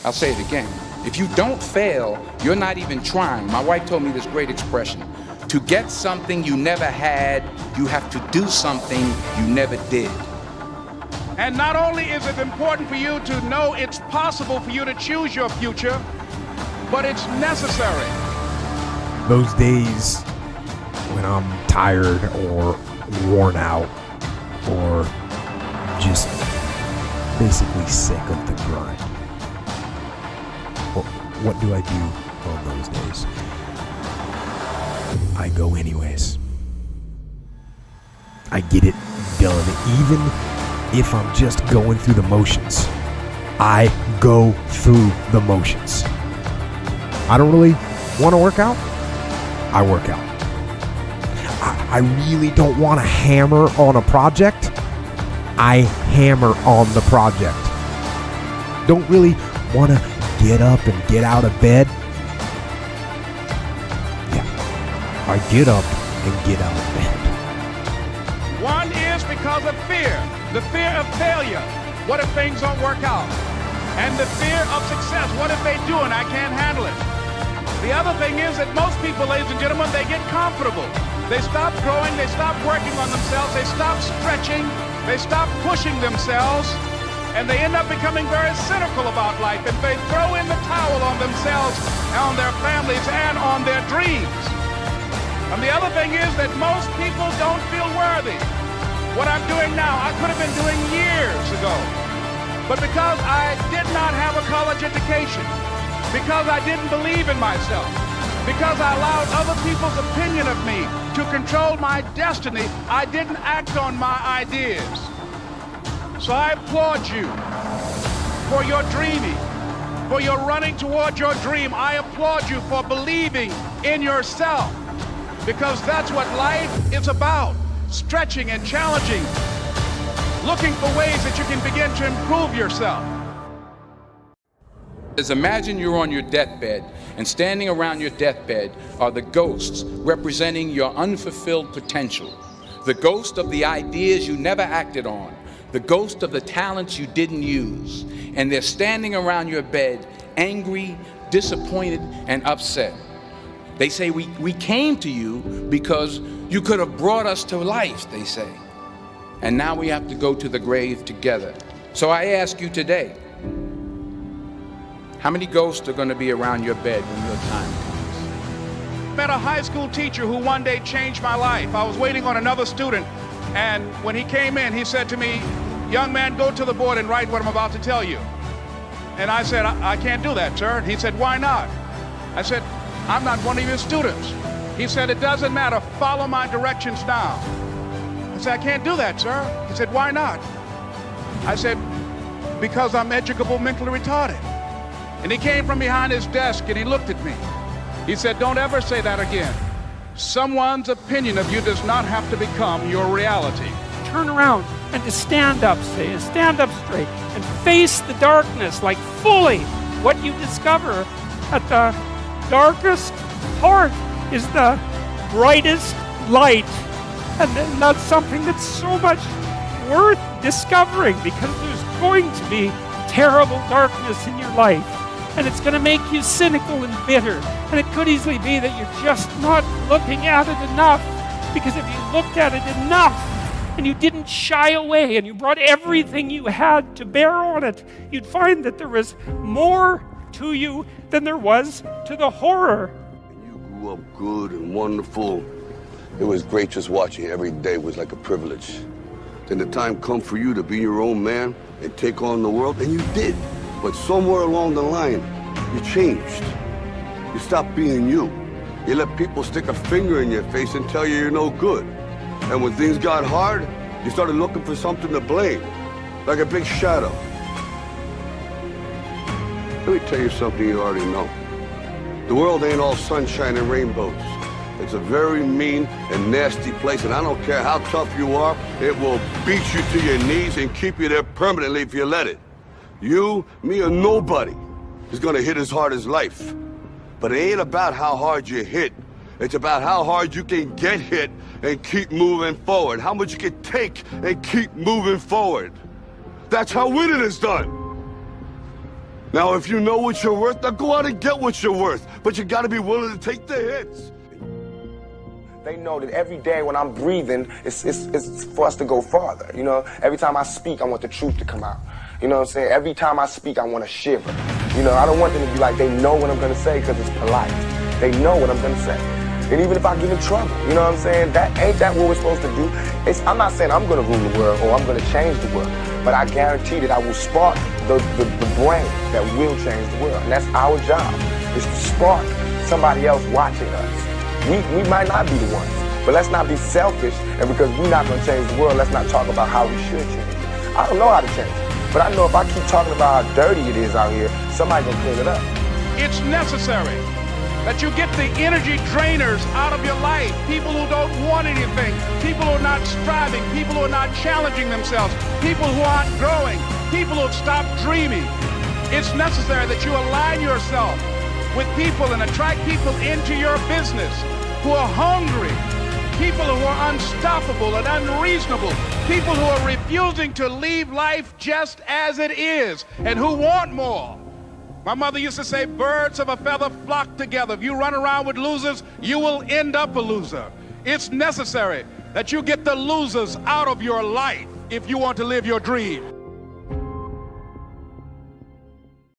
I'll say it again. If you don't fail, you're not even trying. My wife told me this great expression. To get something you never had, you have to do something you never did. And not only is it important for you to know it's possible for you to choose your future, but it's necessary. Those days when I'm tired or worn out or just basically sick of the grind, what do I do on those days? I go anyways. I get it done, even if I'm just going through the motions. I go through the motions. I don't really want to work out. I work out. I really don't want to hammer on a project. I hammer on the project. Don't really want to get up and get out of bed. Yeah, I get up and get out of bed. One is because of fear. The fear of failure. What if things don't work out? And the fear of success. What if they do and I can't handle it? The other thing is that most people, ladies and gentlemen, they get comfortable. They stop growing, they stop working on themselves, they stop stretching, they stop pushing themselves, and they end up becoming very cynical about life, and they throw in the towel on themselves, on their families, and on their dreams. And the other thing is that most people don't feel worthy. What I'm doing now, I could have been doing years ago. But because I did not have a college education, because I didn't believe in myself, because I allowed other people's opinion of me to control my destiny, I didn't act on my ideas. So I applaud you for your dreaming, for your running toward your dream. I applaud you for believing in yourself, because that's what life is about, stretching and challenging, looking for ways that you can begin to improve yourself. Imagine you're on your deathbed, and standing around your deathbed are the ghosts representing your unfulfilled potential, the ghost of the ideas you never acted on, the ghost of the talents you didn't use, and they're standing around your bed, angry, disappointed, and upset. They say, we came to you because you could have brought us to life, they say. And now we have to go to the grave together. So I ask you today, how many ghosts are going to be around your bed when your time comes? I met a high school teacher who one day changed my life. I was waiting on another student, and when he came in, he said to me, "Young man, go to the board and write what I'm about to tell you." And I said, I can't do that, sir. And he said, "Why not?" I said, "I'm not one of your students." He said, "It doesn't matter. Follow my directions now." I said, "I can't do that, sir." He said, "Why not?" I said, "Because I'm educable mentally retarded." And he came from behind his desk and he looked at me. He said, "Don't ever say that again. Someone's opinion of you does not have to become your reality." Turn around and to stand up, stand up straight and face the darkness like fully. What you discover at the darkest part is the brightest light. And then that's something that's so much worth discovering, because there's going to be terrible darkness in your life. And it's going to make you cynical and bitter. And it could easily be that you're just not looking at it enough. Because if you looked at it enough and you didn't shy away and you brought everything you had to bear on it, you'd find that there was more to you than there was to the horror. You grew up good and wonderful. It was great just watching you. Every day was like a privilege. Then the time come for you to be your own man and take on the world, and you did. But somewhere along the line, you changed. You stopped being you. You let people stick a finger in your face and tell you you're no good. And when things got hard, you started looking for something to blame, like a big shadow. Let me tell you something you already know. The world ain't all sunshine and rainbows. It's a very mean and nasty place, and I don't care how tough you are, it will beat you to your knees and keep you there permanently if you let it. You, me, or nobody is gonna hit as hard as life. But it ain't about how hard you hit. It's about how hard you can get hit and keep moving forward. How much you can take and keep moving forward. That's how winning is done. Now, if you know what you're worth, now go out and get what you're worth. But you gotta be willing to take the hits. They know that every day when I'm breathing, it's for us to go farther. You know, every time I speak, I want the truth to come out. You know what I'm saying? Every time I speak, I want to shiver. You know, I don't want them to be like, they know what I'm going to say because it's polite. They know what I'm going to say. And even if I get in trouble, you know what I'm saying? Ain't that what we're supposed to do? I'm not saying I'm going to rule the world or I'm going to change the world, but I guarantee that I will spark the brain that will change the world. And that's our job, is to spark somebody else watching us. We might not be the ones, but let's not be selfish, and because we're not going to change the world, let's not talk about how we should change it. I don't know how to change it, but I know if I keep talking about how dirty it is out here, somebody's going to clean it up. It's necessary that you get the energy drainers out of your life, people who don't want anything, people who are not striving, people who are not challenging themselves, people who aren't growing, people who have stopped dreaming. It's necessary that you align yourself with people and attract people into your business who are hungry, people who are unstoppable and unreasonable, people who are refusing to leave life just as it is and who want more. My mother used to say, birds of a feather flock together. If you run around with losers, you will end up a loser. It's necessary that you get the losers out of your life if you want to live your dream.